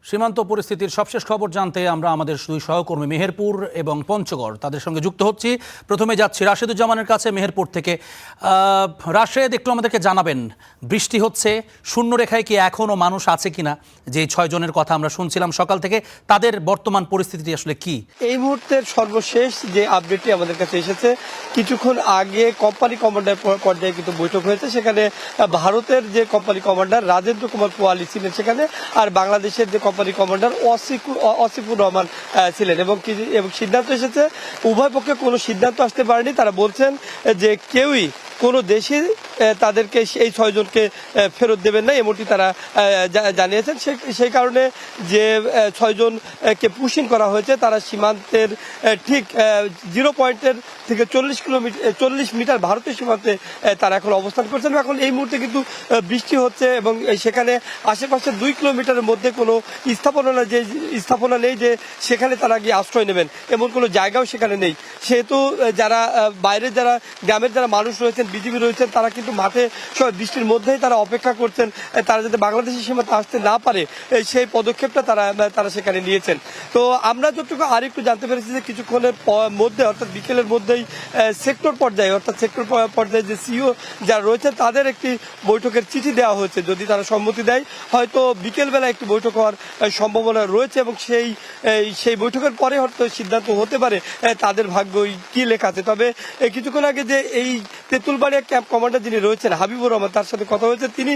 সীমান্ত পরিস্থিতির সবশেষ খবর জানতে আমরা আমাদের দুই সহকর্মী মেহেরপুর এবং পঞ্চগড় তাদের সঙ্গে যুক্ত হচ্ছি। প্রথমে যাচ্ছি রাশেদুজ্জামানের কাছে মেহেরপুর থেকে। রাশেদ, একটু আমাদেরকে জানাবেন, বৃষ্টি হচ্ছে, শূন্যরেখায় কি এখনও মানুষ আছে কিনা? যে 6 জনের কথা আমরা শুনছিলাম সকাল থেকে, তাদের বর্তমান পরিস্থিতি আসলে কি? এই মুহূর্তের সর্বশেষ যে আপডেটটি আমাদের কাছে এসেছে, কিছুক্ষণ আগে কোম্পানি কমান্ডার পর্যায়ে কিন্তু বৈঠক হয়েছে। সেখানে ভারতের যে কোম্পানি কমান্ডার রাজেন্দ্র কুমার পোয়ালি ছিলেন সেখানে, আর বাংলাদেশের যে কোম্পানি কমান্ডার অসিফুর রহমান ছিলেন, এবং সিদ্ধান্ত এসেছে উভয় পক্ষে কোনো সিদ্ধান্ত আসতে পারেনি। তারা বলছেন যে কেউই কোনো দেশে তাদেরকে এই 6 জনকে ফেরত দেবেন না, এমনটি তারা জানিয়েছেন। সেই কারণে যে 6 জনকে পুশিং করা হয়েছে, তারা সীমান্তের ঠিক 0 পয়েন্টের থেকে 40 মিটার ভারতীয় সীমান্তে তারা এখন অবস্থান করছেন। এখন এই মুহূর্তে কিন্তু বৃষ্টি হচ্ছে এবং সেখানে আশেপাশে 2 কিলোমিটারের মধ্যে কোনো স্থাপনা নেই যে সেখানে তারা গিয়ে আশ্রয় নেবেন, এমন কোনো জায়গাও সেখানে নেই। সেহেতু যারা বাইরে, যারা গ্রামের যারা মানুষ রয়েছেন, বিজিবি রয়েছেন, তারা কিন্তু মাঠে বৃষ্টির মধ্যেই তারা অপেক্ষা করছেন, তারা যাতে বাংলাদেশের সীমাতে আসতে না পারে সেই পদক্ষেপটা তারা সেখানে নিয়েছেন। তো আমরা যতটুকু আর একটু জানতে পেরেছি যে কিছুক্ষণের মধ্যে, অর্থাৎ বিকেলের মধ্যেই সেক্টর পর্যায়ে যে সিইও যারা রয়েছেন তাদের একটি বৈঠকের চিঠি দেওয়া হয়েছে। যদি তারা সম্মতি দেয়, হয়তো বিকেলবেলা একটি বৈঠক হওয়ার সম্ভাবনা রয়েছে, এবং সেই বৈঠকের পরে হয়তো সিদ্ধান্ত হতে পারে তাদের ভাগ্যই কি লেখা আছে। তবে কিছুক্ষণ আগে যে এই তেঁতুলবাড়িয়া ক্যাম্প কমান্ডার যিনি রয়েছেন হাবিবুর রহমান, তার সাথে কথা হয়েছে, তিনি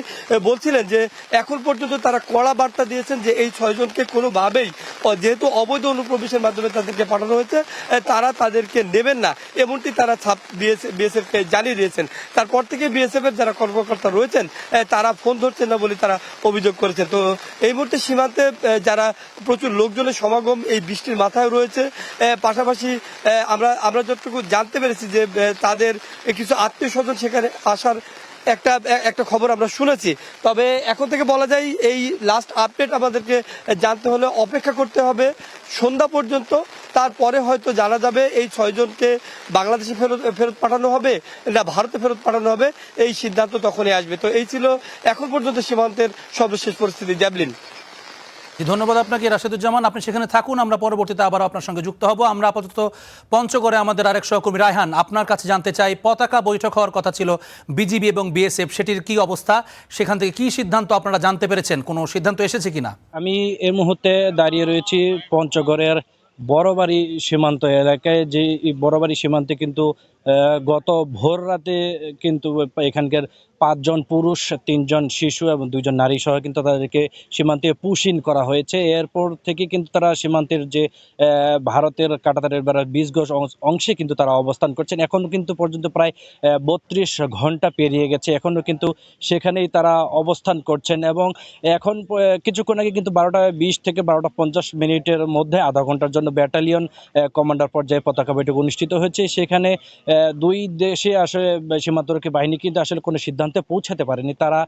বলছিলেন যে এখন পর্যন্ত তারা কড়া বার্তা দিয়েছেন যে এই 6 জনকে কোনোভাবেই, যেহেতু অবৈধ অনুপ্রবেশের মাধ্যমে তাদেরকে পাঠানো হয়েছে, তারা তাদেরকে নেবেন না, এমনটি তারা বিএসএফকে জানিয়ে দিয়েছেন। তারপর থেকে বিএসএফ এর যারা কর্মকর্তা রয়েছেন তারা ফোন ধরছেন না বলে তারা অভিযোগ করেছেন। তো এই মুহূর্তে সীমান্তে যারা প্রচুর লোকজনের সমাগম এই বৃষ্টির মাথায় রয়েছে। পাশাপাশি আমরা যতটুকু জানতে পেরেছি যে তাদের কিছু আত্মীয় স্বজন সেখানে আসার একটা খবর আমরা শুনেছি। তবে এখন থেকে বলা যায় এই লাস্ট আপডেট আমাদেরকে জানতে হলে অপেক্ষা করতে হবে সন্ধ্যা পর্যন্ত। তারপরে হয়তো জানা যাবে এই 6 জনকে বাংলাদেশে ফেরত পাঠানো হবে না ভারতে ফেরত পাঠানো হবে, এই সিদ্ধান্ত তখনই আসবে। তো এই ছিল এখন পর্যন্ত সীমান্তের সর্বশেষ পরিস্থিতি। জ্যাভলিন। ধন্যবাদ আপনাকে রাশেদুজ্জামান, আপনি সেখানে থাকুন, আমরা পরবর্তীতে আবার আপনার সঙ্গে যুক্ত হব। আমরা আপাতত পঞ্চগড়ে আমাদের আরেক সহকর্মী রায়হান, আপনার কাছে জানতে চাই, পতাকা বৈঠক হওয়ার কথা ছিল বিজিবি এবং বিএসএফ, সেটির কি অবস্থা? সেখান থেকে কি সিদ্ধান্ত আপনারা জানতে পেরেছেন? কোনো সিদ্ধান্ত এসেছে কিনা? আমি এই মুহূর্তে দাঁড়িয়ে রয়েছি পঞ্চগড়ের বড়বাড়ি সীমান্ত এলাকায়। যে বড়বাড়ি সীমান্তে কিন্তু গত ভোর রাতে কিন্তু এখানকার 5 জন পুরুষ, 3 জন শিশু এবং 2 জন নারী সহ কিন্তু তাদেরকে সীমান্তে পুশ-ইন করা হয়েছে। এরপর থেকে কিন্তু তারা সীমান্তের যে ভারতের কাঁটাতারের বেড়ার 20 গজ অংশে কিন্তু তারা অবস্থান করছেন। এখনও কিন্তু পর্যন্ত প্রায় 32 ঘন্টা পেরিয়ে গেছে, এখনও কিন্তু সেখানেই তারা অবস্থান করছেন। এবং এখন কিছুক্ষণ আগে কিন্তু 12:20 থেকে 12:50 মধ্যে আধা ঘন্টার জন্য ব্যাটালিয়ন কমান্ডার পর্যায়ে পতাকা বৈঠক অনুষ্ঠিত হয়েছে। সেখানে 2 দেশে আসলে সীমান্তরক্ষী বাহিনী কিন্তু আসলে কোনো সিদ্ধান্তে পৌঁছাতে পারেনি। তারা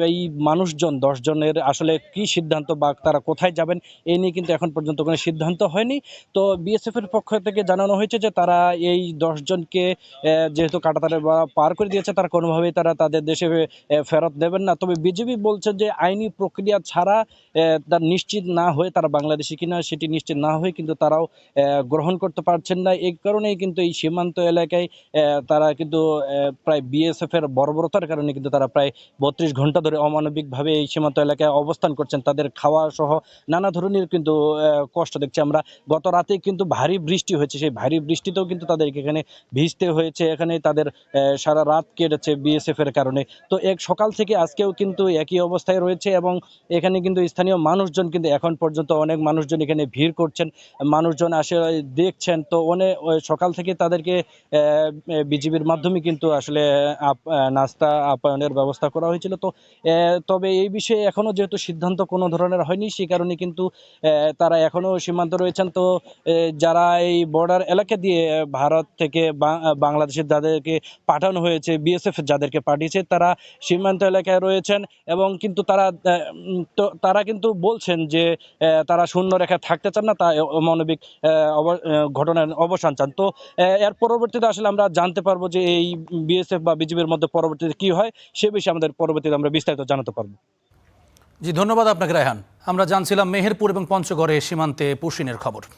এই মানুষজন 10 জনের আসলে কি সিদ্ধান্ত বা তারা কোথায় যাবেন এই নিয়ে কিন্তু এখন পর্যন্ত কোনো সিদ্ধান্ত হয়নি। তো বিএসএফ এর পক্ষ থেকে জানানো হয়েছে যে তারা এই 10 জনকে যেহেতু কাঁটাতারে পার করে দিয়েছে, তারা কোনোভাবেই তারা তাদের দেশে ফেরত দেবেন না। তবে বিজেপি বলছে যে আইনি প্রক্রিয়া ছাড়া তার নিশ্চিত না হয়ে, তারা বাংলাদেশি কিনা সেটি নিশ্চিত না হয়ে কিন্তু তারাও গ্রহণ করতে পারছেন না। এই কারণেই কিন্তু এই সীমান্ত এলাকায় তারা কিন্তু প্রায় বিএসএফ এর বর্বরতার কারণে কিন্তু তারা প্রায় 32 ঘন্টা ধরে অমানবিকভাবে এই সীমান্ত এলাকায় অবস্থান করছেন। তাদের খাওয়া সহ নানা ধরনের কিন্তু কষ্ট দেখছি আমরা। গত রাতে কিন্তু ভারী বৃষ্টি হয়েছে, সেই ভারী বৃষ্টিতেও কিন্তু তাদেরকে এখানে ভিজতে হয়েছে। এখানে তাদের সারা রাত কেটেছে বিএসএফ এর কারণে। তো সকাল থেকে আজকেও কিন্তু একই অবস্থায় রয়েছে, এবং এখানে কিন্তু স্থানীয় মানুষজন কিন্তু এখন পর্যন্ত অনেক মানুষজন এখানে ভিড় করছেন, মানুষজন আসে দেখছেন। তো অনেক সকাল থেকে তাদেরকে বিজিবির মাধ্যমে কিন্তু আসলে নাস্তা আপ্যায়নের ব্যবস্থা করা হয়েছিল। তো তবে এই বিষয়ে এখনো যেহেতু সিদ্ধান্ত কোনো ধরনের হয়নি, সেই কারণে কিন্তু তারা এখনো সীমান্ত রয়েছেন। তো যারা এই বর্ডার এলাকা দিয়ে ভারত থেকে বাংলাদেশের যাদেরকে পাঠানো হয়েছে, বিএসএফ যাদেরকে পাঠিয়েছে, তারা সীমান্ত এলাকায় রয়েছেন, এবং কিন্তু তারা কিন্তু বলছেন যে তারা শূন্য রেখা থাকতে চান না, তা অমানবিক ঘটনার অবসান চান। তো এর পরবর্তীতে আসলে আমরা জানতে পারবো যে এই বিএসএফ বা বিজিবির মধ্যে পরবর্তীতে কি হয়, সে বিষয়ে আমাদের পরবর্তীতে আমরা বিস্তারিত জানাতে পারবো। জি, ধন্যবাদ আপনাকে রায়হান। আমরা জানছিলাম মেহেরপুর এবং পঞ্চগড়ে সীমান্তে পুশিনের খবর।